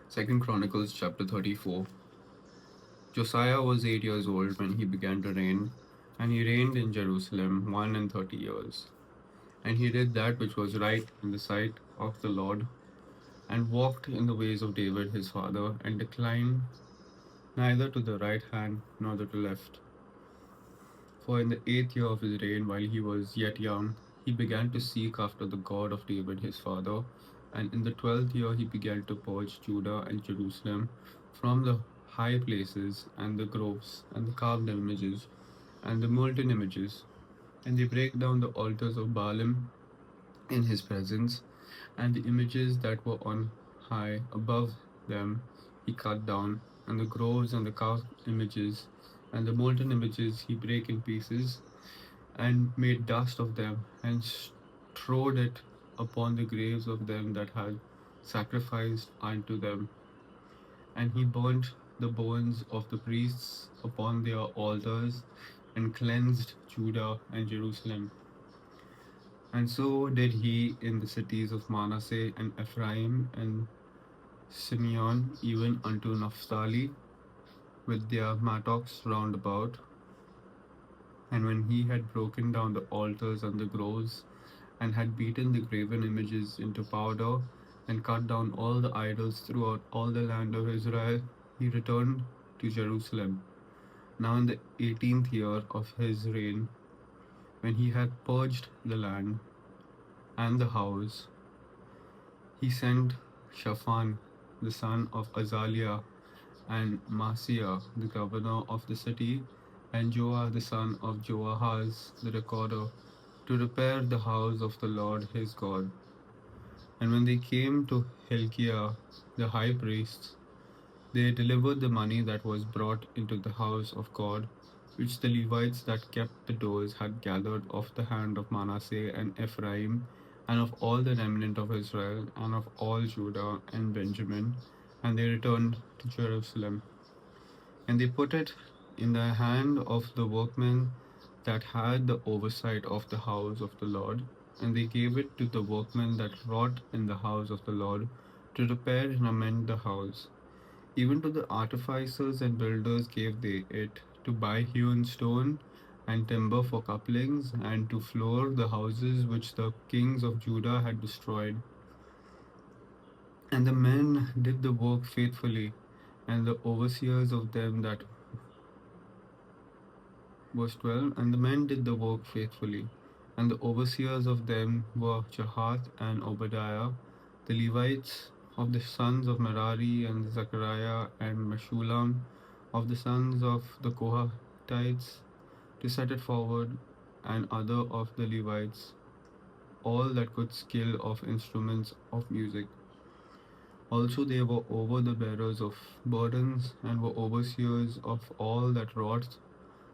Second Chronicles chapter 34. Josiah was 8 years old when he began to reign, and he reigned in Jerusalem 1 and 30 years. And he did that which was right in the sight of the Lord, and walked in the ways of David his father, and declined neither to the right hand nor to the left. For in the 8th year of his reign, while he was yet young, he began to seek after the God of David his father. And in the 12th year, he began to purge Judah and Jerusalem from the high places and the groves and the carved images and the molten images. And they break down the altars of Baalim in his presence, and the images that were on high above them he cut down, and the groves and the carved images and the molten images he brake in pieces, and made dust of them, and strode it upon the graves of them that had sacrificed unto them. And he burnt the bones of the priests upon their altars, and cleansed Judah and Jerusalem. And so did he in the cities of Manasseh and Ephraim and Simeon, even unto Naphtali, with their mattocks round about. And when he had broken down the altars and the groves, and had beaten the graven images into powder, and cut down all the idols throughout all the land of Israel, he returned to Jerusalem. Now in the 18th year of his reign, when he had purged the land and the house, he sent Shaphan the son of Azaliah, and Maaseiah the governor of the city, and Joah the son of Joahaz the recorder, to repair the house of the Lord his God. And when they came to Hilkiah the high priest, they delivered the money that was brought into the house of God, which the Levites that kept the doors had gathered of the hand of Manasseh and Ephraim, and of all the remnant of Israel, and of all Judah and Benjamin, and they returned to Jerusalem. And they put it in the hand of the workmen that had the oversight of the house of the Lord, and they gave it to the workmen that wrought in the house of the Lord, to repair and amend the house. Even to the artificers and builders gave they it, to buy hewn stone and timber for couplings, and to floor the houses which the kings of Judah had destroyed. And the men did the work faithfully, and the overseers of them that Verse 12. And the men did the work faithfully, and the overseers of them were Jahath and Obadiah, the Levites of the sons of Merari, and Zechariah and Meshullam of the sons of the Kohathites, to set it forward, and other of the Levites, all that could skill of instruments of music. Also they were over the bearers of burdens, and were overseers of all that wrought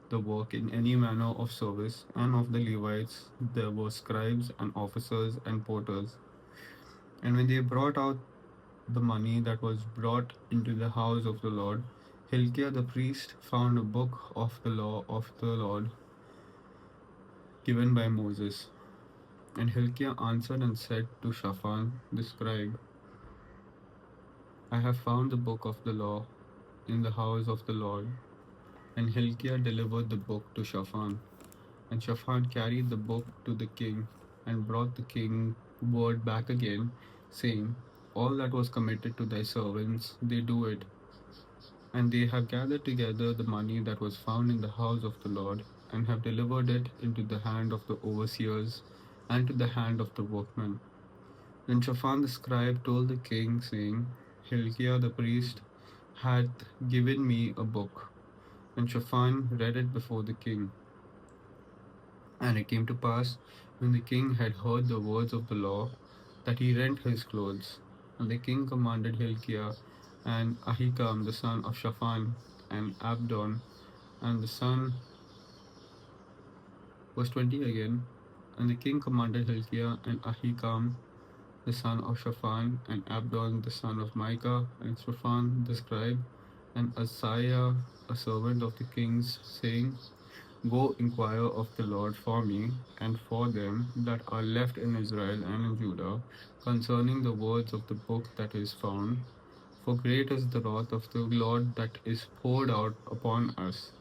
the work in any manner of service. And of the Levites there were scribes and officers and porters. And when they brought out the money that was brought into the house of the Lord, Hilkiah the priest found a book of the law of the Lord given by Moses. And Hilkiah answered and said to Shaphan the scribe, I have found the book of the law in the house of the Lord. And Hilkiah delivered the book to Shaphan. And Shaphan carried the book to the king, and brought the king word back again, saying, All that was committed to thy servants, they do it. And they have gathered together the money that was found in the house of the Lord, and have delivered it into the hand of the overseers, and to the hand of the workmen. Then Shaphan the scribe told the king, saying, Hilkiah the priest hath given me a book. And Shaphan read it before the king. And it came to pass, when the king had heard the words of the law, that he rent his clothes. And the king commanded Hilkiah, and Ahikam the son of Shaphan, and Abdon, and the son, verse 20 again. And the king commanded Hilkiah, and Ahikam the son of Shaphan, and Abdon the son of Micah, and Shaphan the scribe, and Asaiah a servant of the king's, saying, Go inquire of the Lord for me, and for them that are left in Israel and in Judah, concerning the words of the book that is found. For great is the wrath of the Lord that is poured out upon us,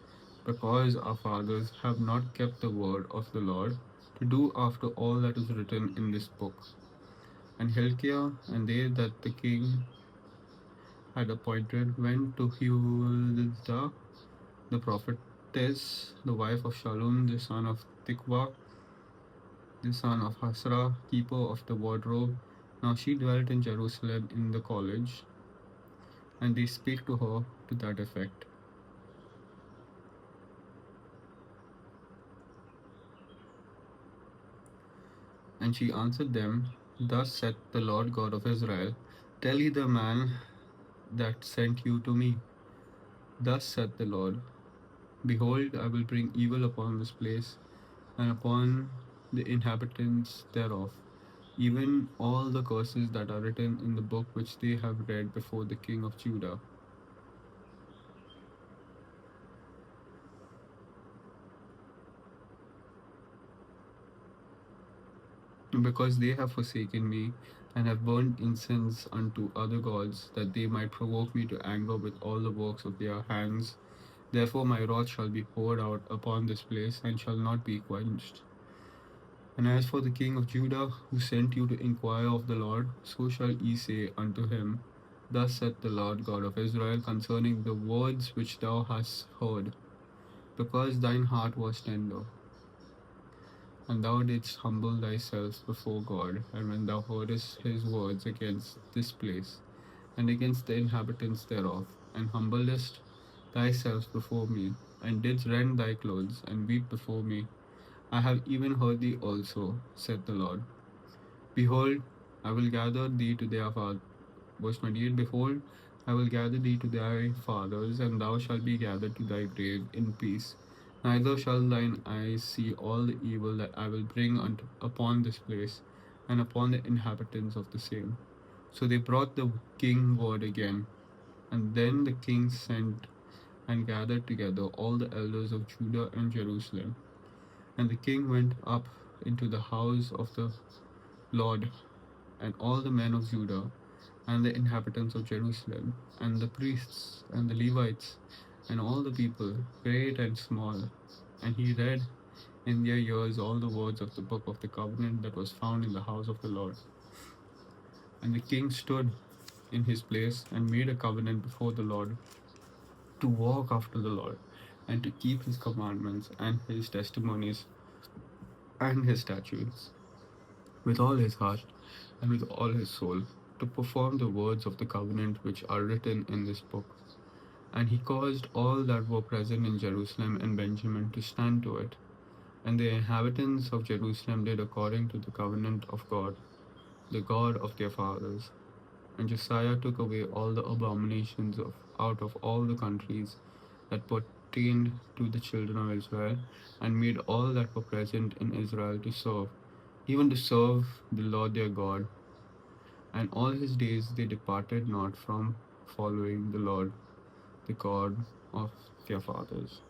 because our fathers have not kept the word of the Lord, to do after all that is written in this book. And Hilkiah and they that the king had appointed went to Huldah the prophetess, the wife of Shallum, the son of Tikva, the son of Hasra, keeper of the wardrobe. Now she dwelt in Jerusalem in the college, and they spake to her to that effect. And she answered them, Thus saith the Lord God of Israel, Tell ye the man that sent you to me. Thus saith the Lord, Behold, I will bring evil upon this place, and upon the inhabitants thereof, even all the curses that are written in the book which they have read before the king of Judah. Because they have forsaken me, and have burned incense unto other gods, that they might provoke me to anger with all the works of their hands. Therefore my wrath shall be poured out upon this place, and shall not be quenched. And as for the king of Judah, who sent you to inquire of the Lord, so shall ye say unto him, Thus saith the Lord God of Israel concerning the words which thou hast heard, because thine heart was tender, and thou didst humble thyself before God, and when thou heardest his words against this place, and against the inhabitants thereof, and humbledest thyself before me, and didst rend thy clothes, and weep before me, I have even heard thee also, saith the Lord. Behold, I will gather thee to their fathers. Verse 28. Behold, I will gather thee to thy fathers, and thou shalt be gathered to thy grave in peace. Neither shall thine eyes see all the evil that I will bring upon this place, and upon the inhabitants of the same. So they brought the king word again. And then the king sent and gathered together all the elders of Judah and Jerusalem. And the king went up into the house of the Lord, and all the men of Judah, and the inhabitants of Jerusalem, and the priests, and the Levites, and all the people, great and small. And he read in their ears all the words of the book of the covenant that was found in the house of the Lord. And the king stood in his place and made a covenant before the Lord to walk after the Lord, and to keep his commandments and his testimonies and his statutes with all his heart and with all his soul, to perform the words of the covenant which are written in this book. And he caused all that were present in Jerusalem and Benjamin to stand to it. And the inhabitants of Jerusalem did according to the covenant of God, the God of their fathers. And Josiah took away all the abominations out of all the countries that pertained to the children of Israel, and made all that were present in Israel to serve, even to serve the Lord their God. And all his days they departed not from following the Lord, the God of their fathers.